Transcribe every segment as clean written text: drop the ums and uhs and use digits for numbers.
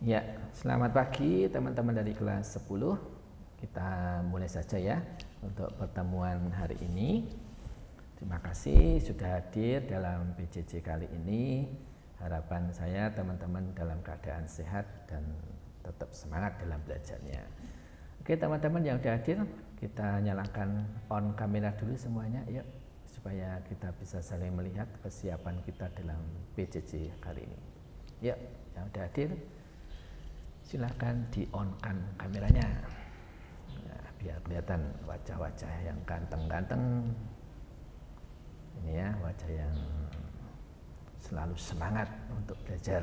Ya, selamat pagi teman-teman dari kelas 10. Kita mulai saja ya untuk pertemuan hari ini. Terima kasih sudah hadir dalam PJJ kali ini. Harapan saya teman-teman dalam keadaan sehat dan tetap semangat dalam belajarnya. Oke teman-teman yang sudah hadir, kita nyalakan on kamera dulu semuanya yuk, supaya kita bisa saling melihat persiapan kita dalam PJJ kali ini. Yuk, yang sudah hadir silahkan di-on-kan kameranya, nah, biar kelihatan wajah-wajah yang ganteng-ganteng ini ya, wajah yang selalu semangat untuk belajar.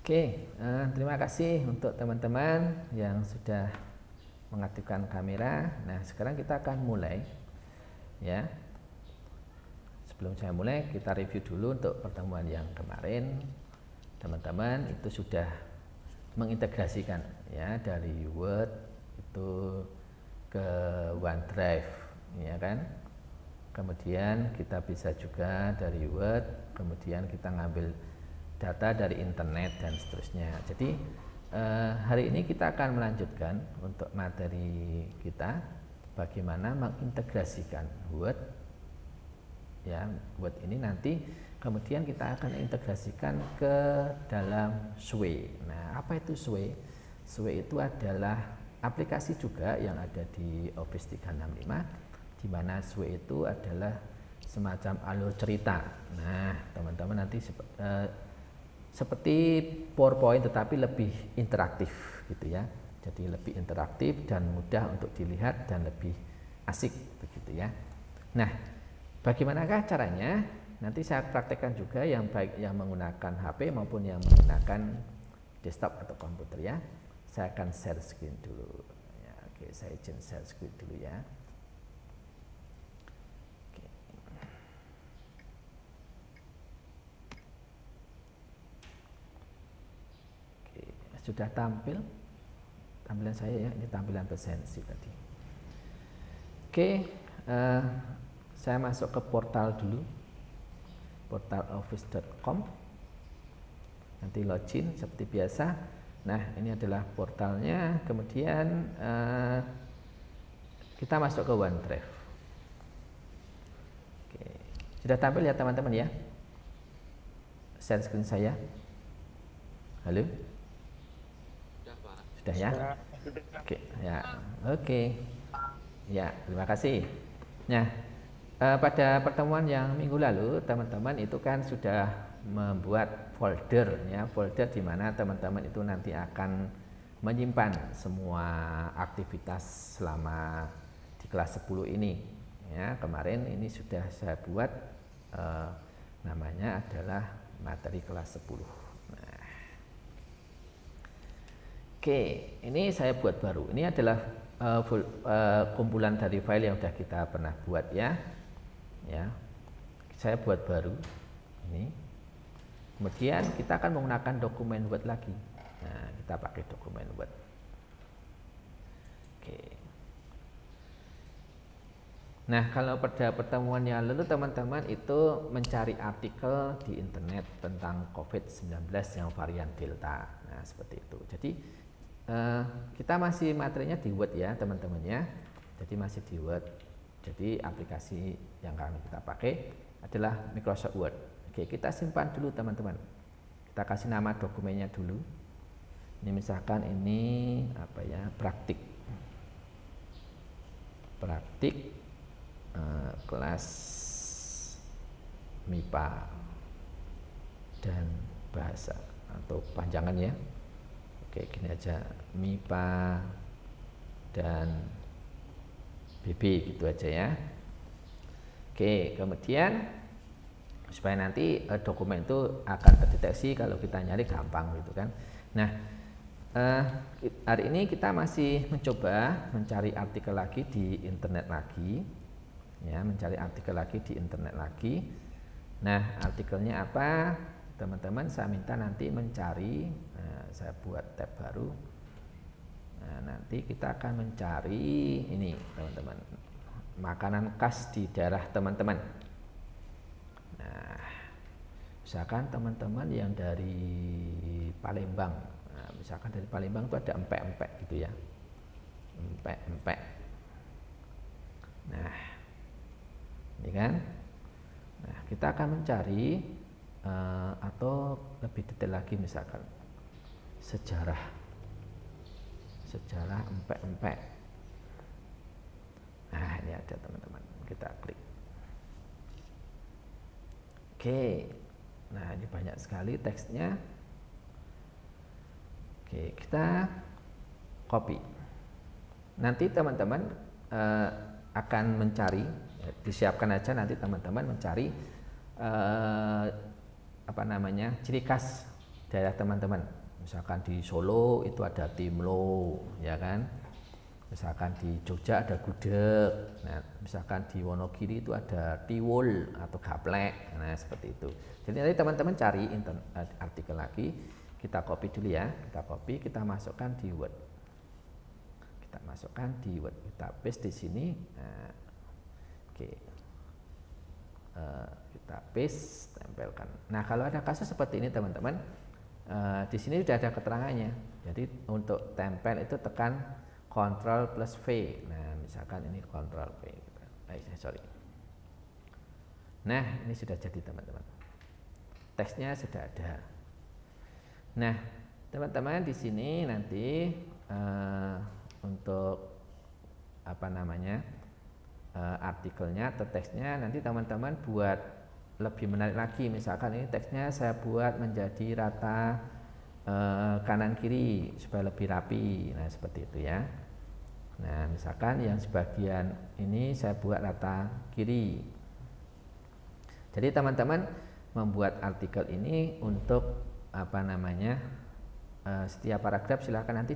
Oke, terima kasih untuk teman-teman yang sudah mengaktifkan kamera. Nah sekarang kita akan mulai ya. Sebelum saya mulai, kita review dulu untuk pertemuan yang kemarin. Teman-teman itu sudah mengintegrasikan ya dari Word itu ke OneDrive ya kan. Kemudian kita bisa juga dari Word, kemudian kita ngambil data dari internet dan seterusnya. Jadi hari ini kita akan melanjutkan untuk materi kita bagaimana mengintegrasikan Word ya, Word ini nanti kemudian kita akan integrasikan ke dalam Sway. Nah, apa itu Sway? Sway itu adalah aplikasi juga yang ada di Office 365, di mana Sway itu adalah semacam alur cerita. Nah, teman-teman nanti seperti PowerPoint tetapi lebih interaktif gitu ya. Jadi lebih interaktif dan mudah untuk dilihat dan lebih asik begitu ya. Nah, bagaimanakah caranya? Nanti saya praktekkan juga yang baik yang menggunakan HP maupun yang menggunakan desktop atau komputer ya. Saya akan share screen dulu. Ya, oke, saya izin share screen dulu ya. Oke. Oke, sudah tampil tampilan saya ya. Ini tampilan presensi tadi. Oke, saya masuk ke portal dulu. Portal office.com, nanti login seperti biasa. Nah ini adalah portalnya, kemudian kita masuk ke OneDrive. Oke. Sudah tampil ya teman-teman ya, share screen saya. Halo, sudah ya? Oke ya, oke ya, terima kasih. Nah, pada pertemuan yang minggu lalu teman-teman itu kan sudah membuat folder ya, folder di mana teman-teman itu nanti akan menyimpan semua aktivitas selama di kelas 10 ini ya. Kemarin ini sudah saya buat namanya adalah materi kelas 10. Nah, oke, ini saya buat baru. Ini adalah kumpulan dari file yang sudah kita pernah buat ya. Ya, saya buat baru ini. Kemudian kita akan menggunakan dokumen Word lagi. Nah, kita pakai dokumen Word. Oke. Nah, kalau pada pertemuan yang lalu teman-teman itu mencari artikel di internet tentang COVID-19 yang varian Delta. Nah, seperti itu. Jadi kita masih materinya di Word ya, teman-teman ya. Jadi masih di Word. Jadi aplikasi yang kami kita pakai adalah Microsoft Word. Oke, kita simpan dulu teman-teman. Kita kasih nama dokumennya dulu. Ini misalkan ini apa ya, praktik kelas MIPA dan bahasa atau panjangan ya. Oke, gini aja, MIPA dan BB gitu aja ya. Oke, kemudian supaya nanti dokumen itu akan terdeteksi kalau kita nyari gampang gitu kan. Nah, hari ini kita masih mencoba mencari artikel lagi di internet lagi ya, mencari artikel lagi di internet lagi. Nah, artikelnya apa? Teman-teman saya minta nanti mencari, saya buat tab baru. Nah, nanti kita akan mencari ini teman-teman, makanan khas di daerah teman-teman. Nah, Misalkan teman-teman yang dari Palembang, nah, misalkan dari Palembang itu ada empek-empek gitu ya, empek-empek. Nah, ini kan. Nah, kita akan mencari atau lebih detail lagi, misalkan sejarah empek-empek. Nah, ini ada teman-teman, kita klik. Oke, nah ini banyak sekali teksnya. Oke, kita copy. Nanti teman-teman akan mencari, disiapkan aja nanti teman-teman mencari ciri khas daerah teman-teman. Misalkan di Solo itu ada timlo, ya kan? Misalkan di Jogja ada gudeg. Nah, misalkan di Wonogiri itu ada tiwul atau gaplek. Nah, seperti itu. Jadi nanti teman-teman cari artikel lagi, kita copy dulu ya. Kita copy, kita masukkan di Word. Kita paste di sini. Nah, oke. Kita paste, tempelkan. Nah, kalau ada kasus seperti ini teman-teman, di sini sudah ada keterangannya. Jadi untuk tempel itu tekan Ctrl plus V. Nah, misalkan ini Ctrl V. Sorry. Nah, ini sudah jadi teman-teman. Teksnya sudah ada. Nah, teman-teman di sini nanti untuk artikelnya atau teksnya nanti teman-teman buat lebih menarik lagi. Misalkan ini teksnya saya buat menjadi rata kanan kiri supaya lebih rapi. Nah, seperti itu ya. Nah, misalkan yang sebagian ini saya buat rata kiri. Jadi teman-teman membuat artikel ini untuk setiap paragraf silahkan nanti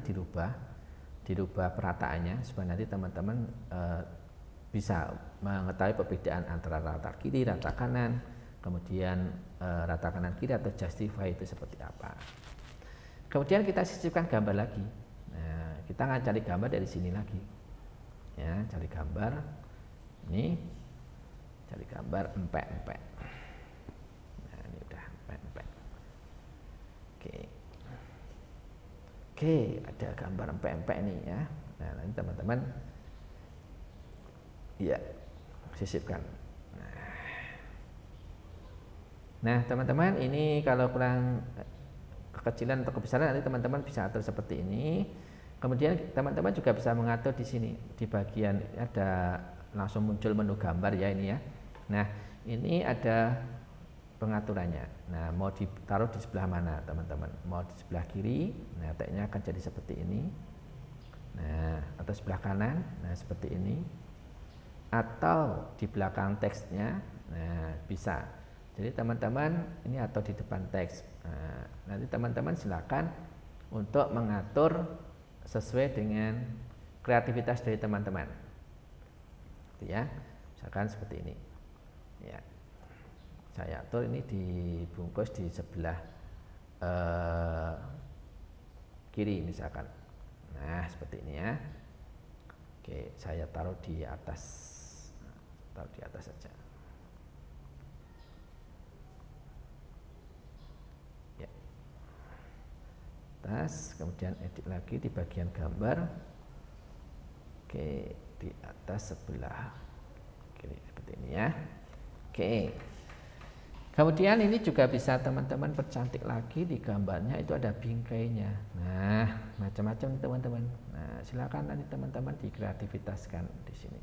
dirubah perataannya supaya nanti teman-teman bisa mengetahui perbedaan antara rata kiri, rata kanan, kemudian rata kanan kiri atau justify itu seperti apa. Kemudian kita sisipkan gambar lagi. Nah, kita akan cari gambar dari sini lagi. Ya, cari gambar. Ini cari gambar empek-empek. Nah, ini udah empek-empek. Oke, ada gambar empek-empek nih ya. Nah, nanti teman-teman ya sisipkan. Nah, teman-teman ini kalau kurang kekecilan atau kebesaran nanti teman-teman bisa atur seperti ini. Kemudian teman-teman juga bisa mengatur di sini di bagian ada langsung muncul menu gambar ya ini ya. Nah, ini ada pengaturannya. Nah, mau ditaruh di sebelah mana teman-teman? Mau di sebelah kiri, nah teksnya akan jadi seperti ini. Nah, atau sebelah kanan, nah seperti ini. Atau di belakang teksnya, nah bisa. Jadi teman-teman ini atau di depan teks. Nah, nanti teman-teman silakan untuk mengatur sesuai dengan kreativitas dari teman-teman. Ya, misalkan seperti ini. Ya, saya atur ini dibungkus di sebelah kiri misalkan. Nah, seperti ini ya. Oke, saya taruh di atas saja. Ya. Atas, kemudian edit lagi di bagian gambar. Oke, di atas sebelah kiri seperti ini ya. Oke. Kemudian ini juga bisa teman-teman percantik lagi di gambarnya, itu ada bingkainya. Nah, macam-macam teman-teman. Nah, silakan nanti teman-teman dikreativitaskan di sini.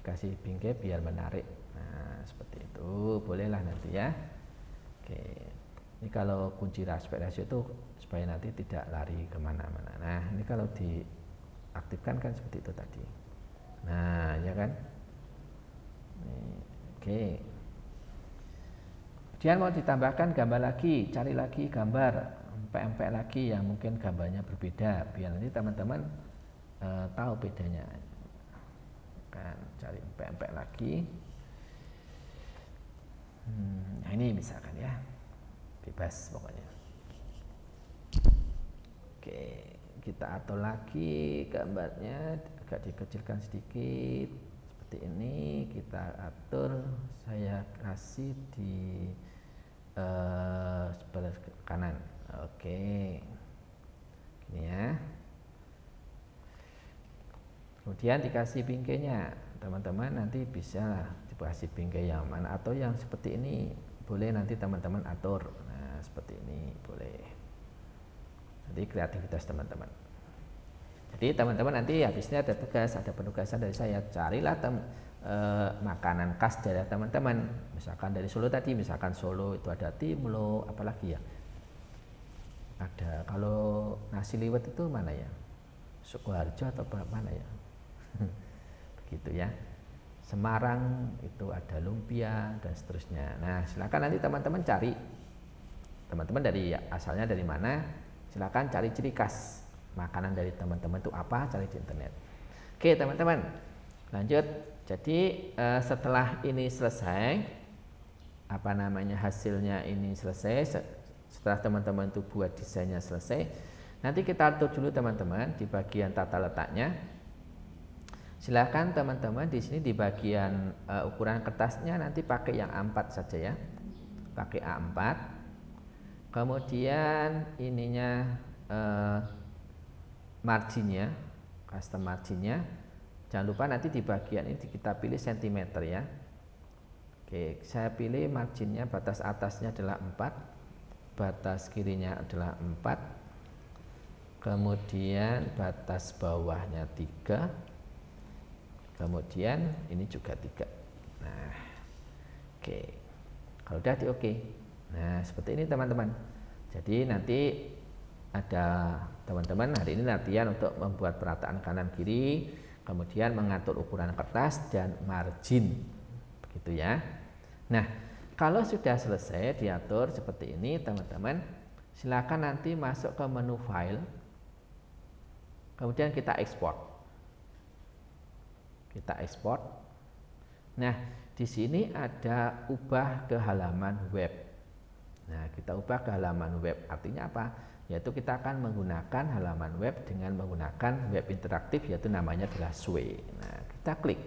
Dikasih bingkai biar menarik. Nah, seperti itu, bolehlah nanti ya. Oke, ini kalau kunci aspek rasio itu supaya nanti tidak lari kemana-mana. Nah, ini kalau diaktifkan kan seperti itu tadi. Nah, ya kan. Oke. Kemudian mau ditambahkan gambar lagi, cari lagi gambar empek-empek lagi yang mungkin gambarnya berbeda, biar nanti teman-teman tahu bedanya. Kan cari empek-empek lagi. Nah ini misalkan ya, bebas pokoknya. Oke, kita atur lagi gambarnya, agak dikecilkan sedikit. Seperti ini kita atur, saya kasih di sebelah kanan. Oke, ini ya. Kemudian dikasih bingkainya, teman-teman nanti bisa dikasih bingkai yang mana atau yang seperti ini boleh nanti teman-teman atur. Nah seperti ini boleh. Nanti kreativitas teman-teman. Jadi teman-teman nanti habisnya ada tugas, ada penugasan dari saya, carilah makanan khas daerah teman-teman. Misalkan dari Solo tadi, misalkan Solo itu ada timlo, apalagi ya. Ada kalau nasi liwet itu mana ya? Sukoharjo atau mana ya? Begitu ya. Semarang itu ada lumpia dan seterusnya. Nah silakan nanti teman-teman cari, teman-teman dari asalnya dari mana, silakan cari ciri khas makanan dari teman-teman itu apa, cari di internet. Oke teman-teman, lanjut. Jadi setelah ini selesai, apa namanya, hasilnya ini selesai, setelah teman-teman itu buat desainnya selesai, nanti kita atur dulu teman-teman di bagian tata letaknya. Silahkan teman-teman di sini di bagian ukuran kertasnya nanti pakai yang A4 saja ya, pakai A4. Kemudian ininya marginnya, custom marginnya, jangan lupa nanti di bagian ini kita pilih cm ya. Oke, saya pilih marginnya, batas atasnya adalah 4, batas kirinya adalah 4, kemudian batas bawahnya 3, kemudian ini juga 3. Nah, oke. Kalau udah di oke. Nah, seperti ini teman-teman. Jadi nanti ada teman-teman hari ini latihan untuk membuat perataan kanan kiri, kemudian mengatur ukuran kertas dan margin. Begitu ya. Nah, kalau sudah selesai diatur seperti ini teman-teman, silakan nanti masuk ke menu file. Kemudian kita ekspor. Kita ekspor. Nah, di sini ada ubah ke halaman web. Nah, kita ubah ke halaman web. Artinya apa? Yaitu kita akan menggunakan halaman web dengan menggunakan web interaktif, yaitu namanya adalah Sway. Nah, kita klik.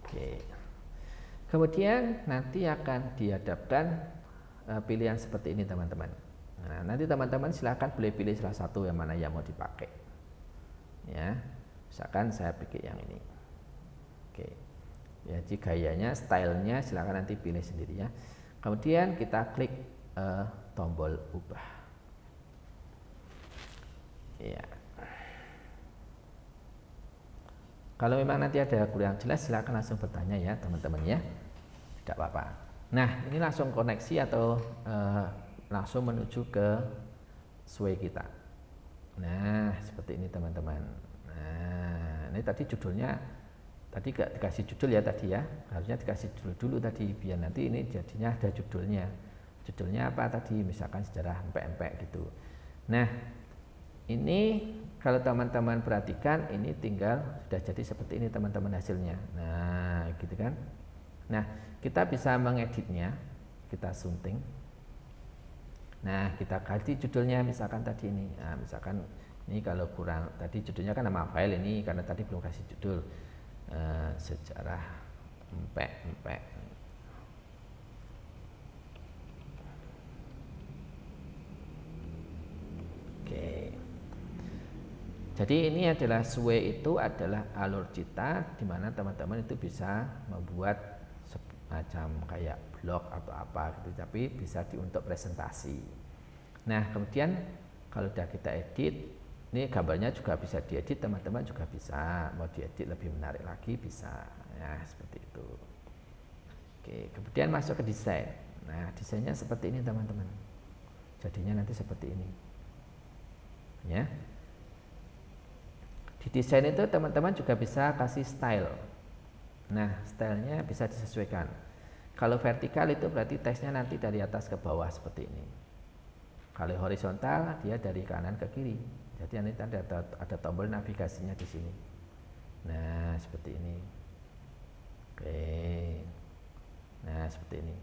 Oke. Kemudian nanti akan dihadapkan pilihan seperti ini teman-teman. Nah, nanti teman-teman silahkan boleh pilih salah satu yang mana yang mau dipakai. Ya. Misalkan saya pilih yang ini. Oke. Ya, jika gayanya, stylenya silakan nanti pilih sendiri ya. Kemudian kita klik tombol ubah. Ya. Kalau memang nanti ada kurang jelas silakan langsung bertanya ya teman-teman ya. Tidak apa-apa. Nah, ini langsung koneksi atau langsung menuju ke Sway kita. Nah, seperti ini teman-teman. Nah, ini tadi judulnya, tadi gak dikasih judul ya tadi ya, harusnya dikasih judul dulu tadi biar nanti ini jadinya ada judulnya. Judulnya apa tadi, misalkan sejarah empek-empek gitu. Nah, ini kalau teman-teman perhatikan ini tinggal sudah jadi seperti ini teman-teman hasilnya. Nah, gitu kan. Nah, kita bisa mengeditnya, kita sunting. Nah, kita ganti judulnya misalkan tadi ini. Nah, misalkan ini kalau kurang, tadi judulnya kan nama file ini karena tadi belum kasih judul sejarah empek-empek. Oke. Jadi ini adalah Sway, itu adalah alur cita di mana teman-teman itu bisa membuat semacam kayak blog atau apa gitu, tapi bisa untuk presentasi. Nah, kemudian kalau sudah kita edit, ini gambarnya juga bisa diedit, teman-teman juga bisa, mau diedit lebih menarik lagi bisa ya, seperti itu. Oke, kemudian masuk ke desain. Nah, desainnya seperti ini teman-teman, jadinya nanti seperti ini ya. Di desain itu teman-teman juga bisa kasih style. Nah, stylenya bisa disesuaikan. Kalau vertikal itu berarti teksnya nanti dari atas ke bawah seperti ini. Kalau horizontal dia dari kanan ke kiri. Jadi nanti ada tombol navigasinya di sini. Nah, seperti ini. Oke. Nah, seperti ini.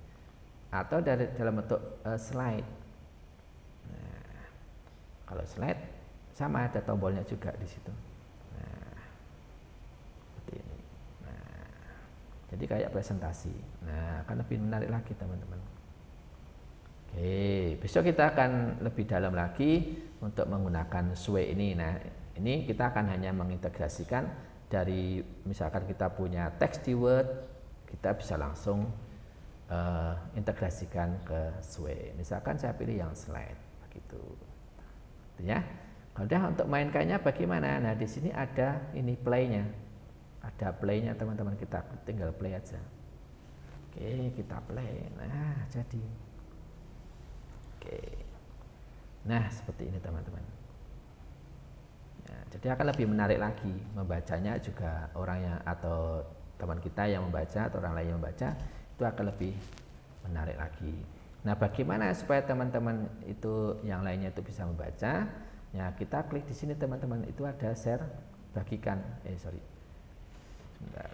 Atau dalam bentuk slide. Nah, kalau slide sama ada tombolnya juga di situ. Nah, seperti ini. Nah, jadi kayak presentasi. Nah, akan lebih menarik lagi teman-teman. Oke, besok kita akan lebih dalam lagi untuk menggunakan Sway ini. Nah, ini kita akan hanya mengintegrasikan dari misalkan kita punya teks di Word, kita bisa langsung integrasikan ke Sway. Misalkan saya pilih yang slide, begitu. Ya. Kalau untuk mainkannya bagaimana? Nah, di sini ada ini play-nya. Ada play-nya teman-teman, kita tinggal play aja. Oke, kita play. Nah, jadi. Oke. Nah, seperti ini teman-teman. Nah, jadi akan lebih menarik lagi membacanya juga orang yang atau teman kita yang membaca atau orang lain yang membaca itu akan lebih menarik lagi. Nah, bagaimana supaya teman-teman itu yang lainnya itu bisa membaca? Ya, kita klik di sini teman-teman, itu ada share bagikan. Sebentar.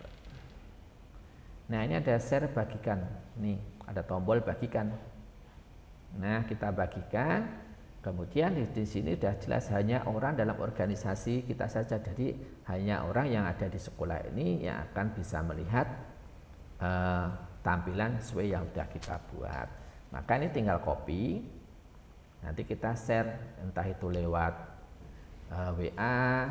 Nah, ini ada share bagikan. Nih, ada tombol bagikan. Nah, kita bagikan. Kemudian di sini sudah jelas hanya orang dalam organisasi kita saja. Jadi hanya orang yang ada di sekolah ini yang akan bisa melihat tampilan sesuai yang sudah kita buat. Maka ini tinggal copy. Nanti kita share entah itu lewat WA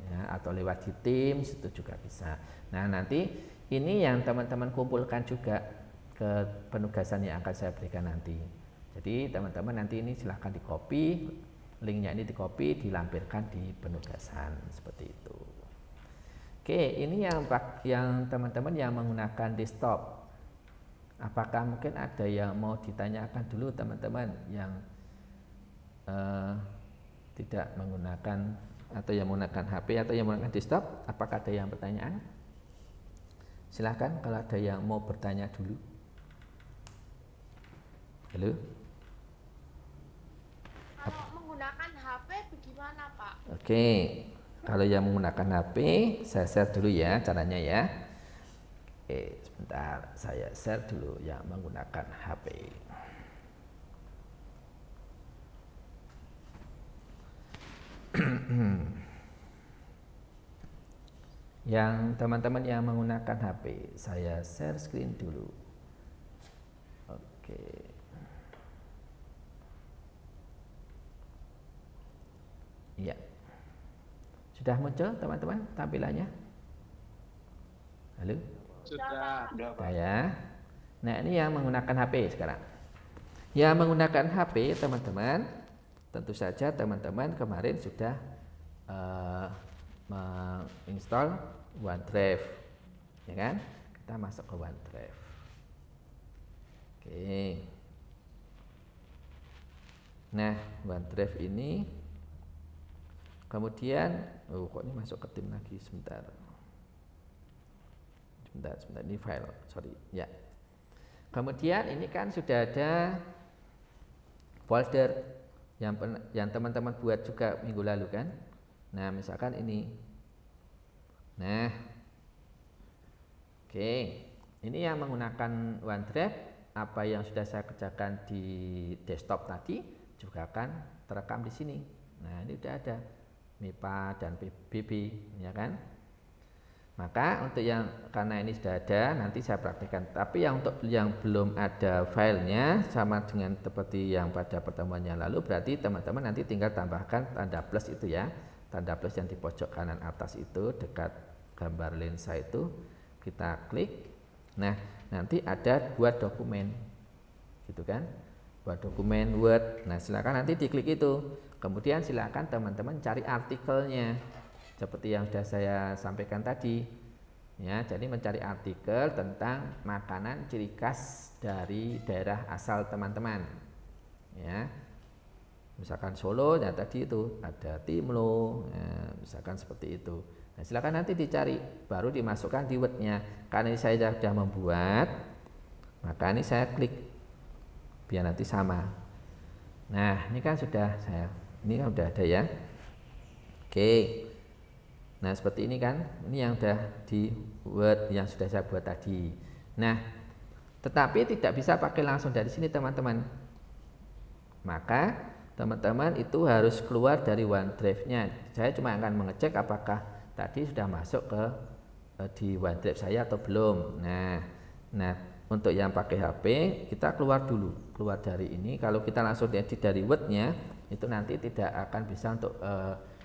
ya, atau lewat di Teams itu juga bisa. Nah, nanti ini yang teman-teman kumpulkan juga ke penugasan yang akan saya berikan nanti. Jadi teman-teman nanti ini silahkan di copy, linknya ini di copy, dilampirkan di penugasan seperti itu. Oke, ini yang teman-teman yang menggunakan desktop. Apakah mungkin ada yang mau ditanyakan dulu teman-teman yang tidak menggunakan atau yang menggunakan HP atau yang menggunakan desktop? Apakah ada yang pertanyaan? Silahkan kalau ada yang mau bertanya dulu. Halo? Kalau menggunakan HP bagaimana, Pak? Oke, kalau yang menggunakan HP, saya share dulu ya caranya ya. Oke, sebentar, saya share dulu yang menggunakan HP. Yang teman-teman yang menggunakan HP, saya share screen dulu. Oke. Iya. Sudah muncul teman-teman tampilannya? Halo? Sudah Pak. Ya. Nah, ini yang menggunakan HP sekarang. Yang menggunakan HP teman-teman, tentu saja teman-teman kemarin sudah menginstall OneDrive, ya kan? Kita masuk ke OneDrive. Oke. Nah, OneDrive ini kemudian, kok ini masuk ke tim lagi sebentar. Sebentar, ini file, sorry, ya. Kemudian ini kan sudah ada folder yang teman-teman buat juga minggu lalu kan. Nah, misalkan ini. Nah, oke, ini yang menggunakan OneDrive, apa yang sudah saya kerjakan di desktop tadi juga akan terekam di sini. Nah, ini sudah ada MIPA dan PBB, ya kan? Maka untuk yang karena ini sudah ada, nanti saya praktikkan. Tapi yang untuk yang belum ada filenya sama dengan seperti yang pada pertemuan yang lalu, berarti teman-teman nanti tinggal tambahkan tanda plus itu ya, tanda plus yang di pojok kanan atas itu dekat gambar lensa itu kita klik. Nah, nanti ada buat dokumen, gitu kan? Buat dokumen Word. Nah, silakan nanti diklik itu. Kemudian silakan teman-teman cari artikelnya. Seperti yang sudah saya sampaikan tadi, ya, jadi mencari artikel tentang makanan ciri khas dari daerah asal teman-teman, ya, misalkan Solo, ya tadi itu ada Timlo, ya, misalkan seperti itu. Nah, silakan nanti dicari, baru dimasukkan di Word-nya. Karena ini saya sudah membuat, maka ini saya klik, biar nanti sama. Nah, ini kan sudah ini kan sudah ada ya. Oke. Nah, seperti ini kan, ini yang sudah di Word yang sudah saya buat tadi. Nah, tetapi tidak bisa pakai langsung dari sini teman-teman. Maka teman-teman itu harus keluar dari OneDrive-nya. Saya cuma akan mengecek apakah tadi sudah masuk ke di OneDrive saya atau belum. Nah, untuk yang pakai HP kita keluar dulu, keluar dari ini. Kalau kita langsung edit dari Word-nya itu nanti tidak akan bisa untuk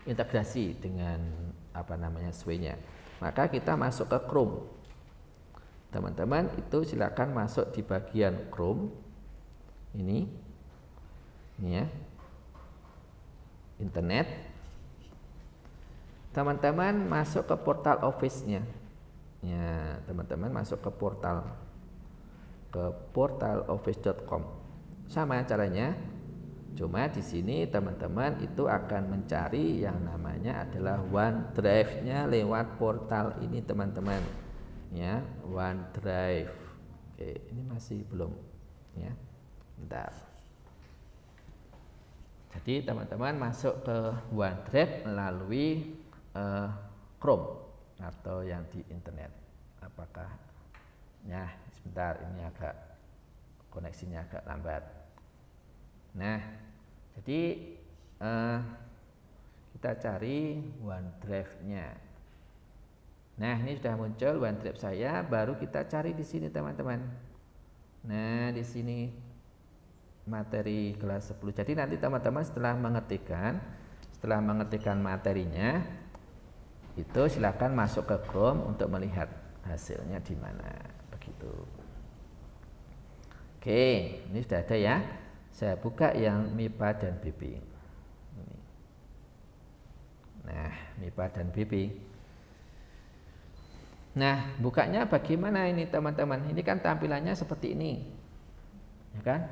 integrasi dengan Sway-nya. Maka kita masuk ke Chrome. Teman-teman itu silakan masuk di bagian Chrome ini ya, internet. Teman-teman masuk ke portal Office-nya ya, teman-teman masuk ke portal office.com. Sama caranya, cuma di sini teman-teman itu akan mencari yang namanya adalah OneDrive-nya lewat portal ini teman-teman ya, OneDrive. Oke, ini masih belum ya, bentar. Jadi teman-teman masuk ke OneDrive melalui Chrome atau yang di internet. Apakah ya, sebentar, ini agak koneksinya agak lambat. Nah, jadi kita cari OneDrive-nya. Nah, ini sudah muncul OneDrive saya, baru kita cari di sini teman-teman. Nah, di sini materi kelas 10. Jadi nanti teman-teman setelah mengetikkan materinya itu silakan masuk ke Chrome untuk melihat hasilnya di mana, begitu. Oke, ini sudah ada ya. Saya buka yang MIPA dan BP. Ini. Nah, MIPA dan BP. Nah, bukanya bagaimana ini teman-teman? Ini kan tampilannya seperti ini, ya kan?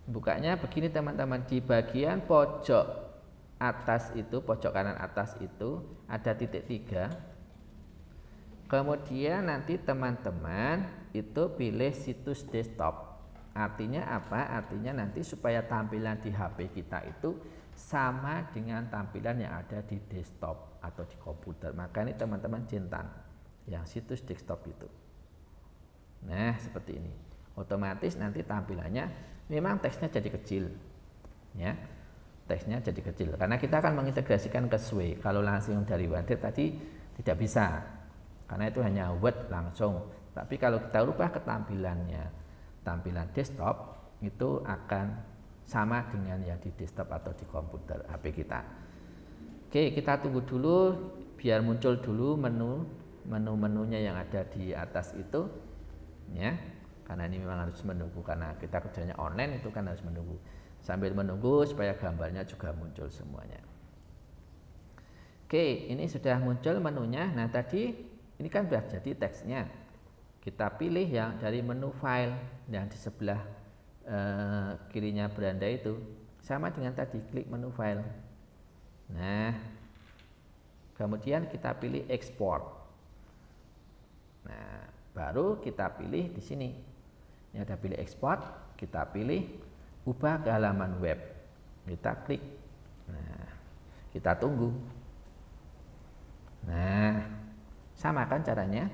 Bukanya begini teman-teman, di bagian pojok atas itu, pojok kanan atas itu ada titik 3. Kemudian nanti teman-teman itu pilih situs desktop. Artinya apa? Artinya nanti supaya tampilan di HP kita itu sama dengan tampilan yang ada di desktop atau di komputer. Maka ini teman-teman centang yang situs desktop itu. Nah, seperti ini. Otomatis nanti tampilannya memang teksnya jadi kecil. Ya. Teksnya jadi kecil karena kita akan mengintegrasikan ke Sway. Kalau langsung dari OneDrive tadi tidak bisa, karena itu hanya Word langsung. Tapi kalau kita ubah ke tampilan desktop itu akan sama dengan yang di desktop atau di komputer HP kita. Oke, kita tunggu dulu biar muncul dulu menu-menunya yang ada di atas itu ya, karena ini memang harus menunggu karena kita kerjanya online, itu kan harus menunggu. Sambil menunggu supaya gambarnya juga muncul semuanya. Oke, ini sudah muncul menunya. Nah, tadi ini kan sudah jadi teksnya. Kita pilih yang dari menu file yang di sebelah kirinya beranda itu. Sama dengan tadi, klik menu file. Nah, kemudian kita pilih export. Nah, baru kita pilih di sini. Ini ada pilih export, kita pilih ubah ke halaman web, kita klik. Nah, kita tunggu. Nah, sama kan caranya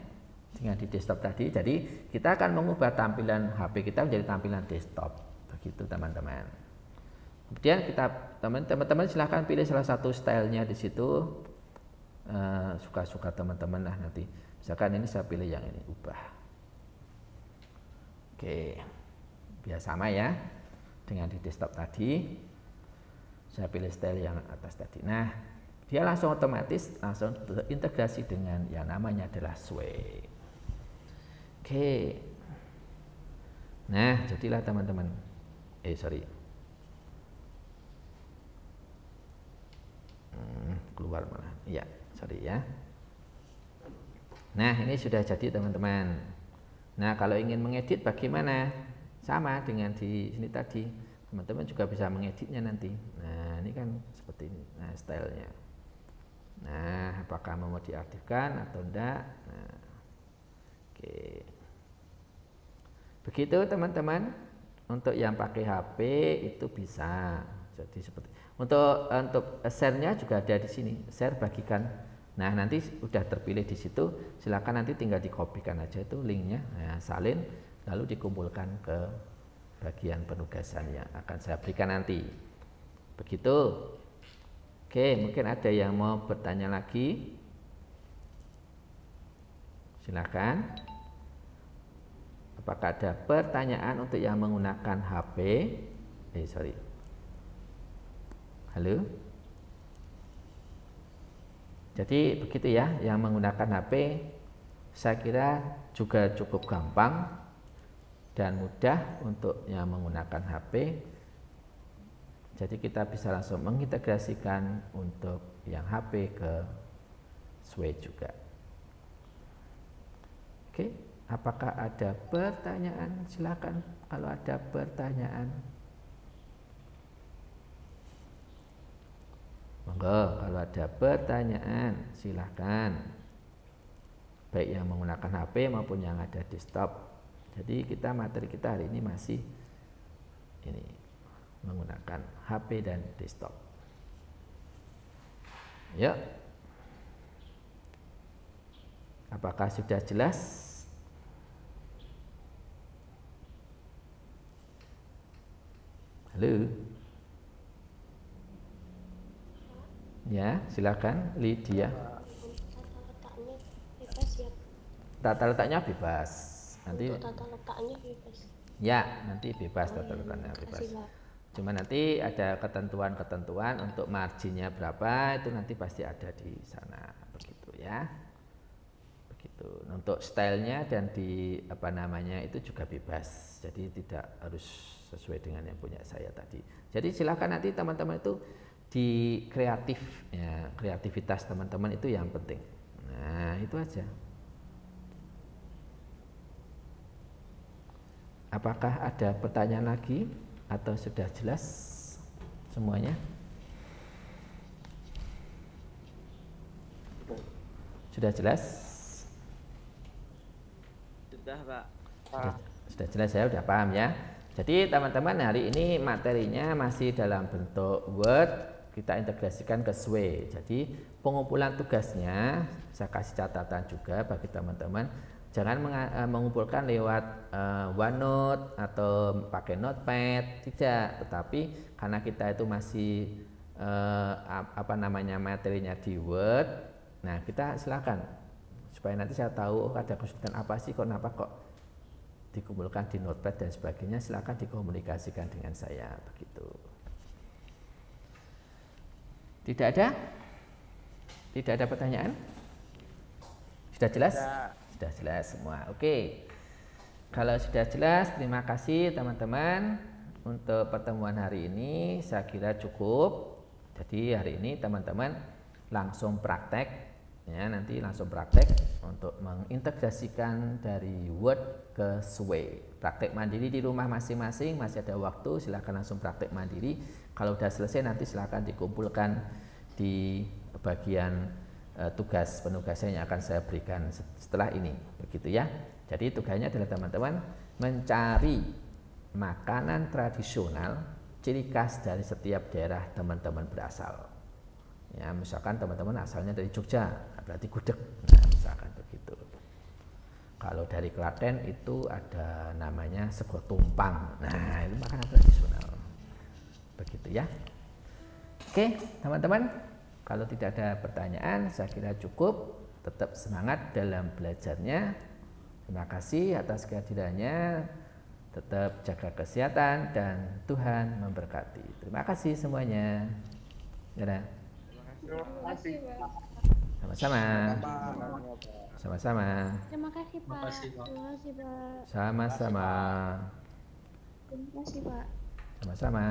dengan di desktop tadi. Jadi kita akan mengubah tampilan HP kita menjadi tampilan desktop, begitu teman-teman. Kemudian teman-teman silahkan pilih salah satu stylenya di situ, suka-suka teman-teman lah nanti. Misalkan ini saya pilih yang ini, ubah. Oke, biar sama ya dengan di desktop tadi. Saya pilih style yang atas tadi. Nah, dia langsung otomatis langsung terintegrasi dengan yang namanya adalah Sway. Oke. Nah, jadilah teman-teman. Keluar malah. Iya, sorry ya. Nah, ini sudah jadi teman-teman. Nah, kalau ingin mengedit bagaimana? Sama dengan di sini tadi, teman-teman juga bisa mengeditnya nanti. Nah, ini kan seperti ini. Nah, stylenya. Nah, apakah mau diaktifkan atau enggak? Nah, oke. Begitu teman-teman. Untuk yang pakai HP itu bisa. Jadi seperti untuk share-nya juga ada di sini. Share, bagikan. Nah, nanti udah terpilih di situ. Silakan nanti tinggal dikopikan aja itu linknya. Nah, salin. Lalu dikumpulkan ke bagian penugasan yang akan saya berikan nanti. Begitu. Oke, mungkin ada yang mau bertanya lagi. Silakan. Apakah ada pertanyaan untuk yang menggunakan HP? Halo. Jadi begitu ya, yang menggunakan HP saya kira juga cukup gampang dan mudah untuk yang menggunakan HP. Jadi kita bisa langsung mengintegrasikan untuk yang HP ke Sway juga. Oke, apakah ada pertanyaan? Silakan kalau ada pertanyaan. Monggo, kalau ada pertanyaan silakan. Baik yang menggunakan HP maupun yang ada desktop. Jadi materi kita hari ini masih ini menggunakan HP dan desktop. Ya. Apakah sudah jelas? Halo. Ya, silakan Lydia. Tata letaknya bebas. Nanti tata letaknya bebas. Ya, nanti bebas tata letaknya bebas. Cuma nanti ada ketentuan-ketentuan untuk marginnya berapa itu nanti pasti ada di sana begitu ya. Begitu. Untuk stylenya dan di itu juga bebas. Jadi tidak harus sesuai dengan yang punya saya tadi. Jadi silakan nanti teman-teman itu di kreatif ya, kreativitas teman-teman itu yang penting. Nah, itu aja. Apakah ada pertanyaan lagi atau sudah jelas semuanya? Sudah jelas? Sudah, Pak. Sudah jelas ya, sudah paham ya. Jadi teman-teman hari ini materinya masih dalam bentuk Word, kita integrasikan ke Sway. Jadi pengumpulan tugasnya saya kasih catatan juga bagi teman-teman, jangan mengumpulkan lewat OneNote atau pakai Notepad, tidak. Tetapi karena kita itu masih materinya di Word, nah kita silakan supaya nanti saya tahu ada kesulitan apa sih, kenapa kok dikumpulkan di Notepad dan sebagainya, silakan dikomunikasikan dengan saya begitu. Tidak ada? Tidak ada pertanyaan? Sudah jelas? Sudah jelas semua. Oke. Kalau sudah jelas, terima kasih teman-teman untuk pertemuan hari ini. Saya kira cukup. Jadi hari ini teman-teman langsung praktek ya, nanti langsung praktek untuk mengintegrasikan dari Word ke Sway. Praktek mandiri di rumah masing-masing, masih ada waktu, silakan langsung praktek mandiri. Kalau sudah selesai nanti silakan dikumpulkan di bagian tugas penugasan yang akan saya berikan setelah ini, begitu ya. Jadi tugasnya adalah teman-teman mencari makanan tradisional ciri khas dari setiap daerah teman-teman berasal. Ya, misalkan teman-teman asalnya dari Jogja, berarti gudeg. Nah, misalkan begitu. Kalau dari Klaten itu ada namanya sego tumpang. Nah, itu makanan tradisional. Begitu ya. Oke, teman-teman, kalau tidak ada pertanyaan, saya kira cukup. Tetap semangat dalam belajarnya. Terima kasih atas kehadirannya. Tetap jaga kesehatan dan Tuhan memberkati. Terima kasih semuanya. Dadah. Terima kasih, Pak. Sama-sama. Sama-sama. Terima kasih, Pak. Terima kasih, Pak. Sama-sama. Terima kasih, Pak. Sama-sama.